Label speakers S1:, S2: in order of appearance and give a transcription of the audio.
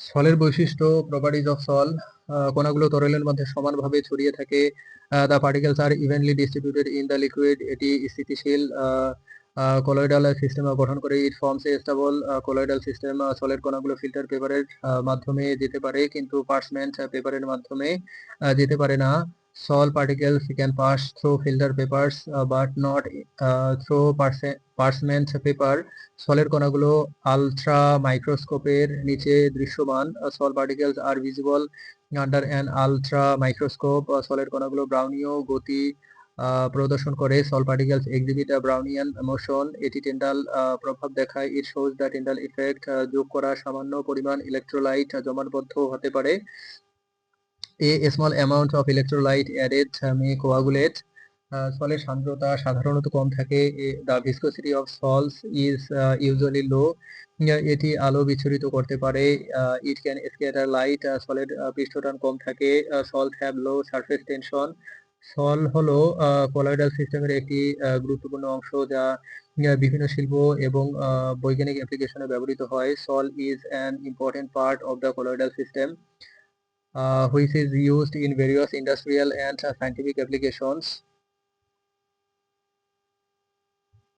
S1: সলের বৈশিষ্ট্য, properties of সল। কণাগুলো তরলের মধ্যে সমানভাবে ছড়িয়ে থাকে। The particles R evenly distributed in the liquid. এটি স্থিতিশীল কলয়েডাল সিস্টেম গঠন করে। ইট ফর্মস এ স্টেবল কলয়েডাল সিস্টেম। সলের কণাগুলো ফিল্টার পেপারের মাধ্যমে যেতে পারে, কিন্তু পার্চমেন্ট পেপারের মাধ্যমে যেতে পারে না। Sol particles can pass through filter papers but not through parchment paper. সলের কণাগুলো আলট্রা মাইক্রোস্কোপের নিচে দৃশ্যমান। Sol particles are visible under an ultra microscope. সলের কণাগুলো ব্রাউনীয় গতি প্রদর্শন করে। Sol particles exhibit Brownian motion. এটি টেন্ডাল প্রভাব দেখায়। It shows the Tyndall effect. যোগ করা সামান্য পরিমাণ ইলেকট্রোলাইট জমাটবদ্ধ হতে পারে। A small amount of electrolyte added may coagulate. সলের সান্দ্রতা সাধারণত কম থাকে। The viscosity of salts is usually low. এটি আলো বিচ্ছুরিত করতে পারে। It can scatter light. সলের পৃষ্ঠটান কম থাকে। Salt have low surface tension. সল হলো কলয়েডাল সিস্টেমের একটি গুরুত্বপূর্ণ অংশ, যা বিভিন্ন শিল্প এবং বৈজ্ঞানিক অ্যাপ্লিকেশনে ব্যবহৃত হয়। সল is an important part of the colloidal system, which is used in various industrial and scientific applications.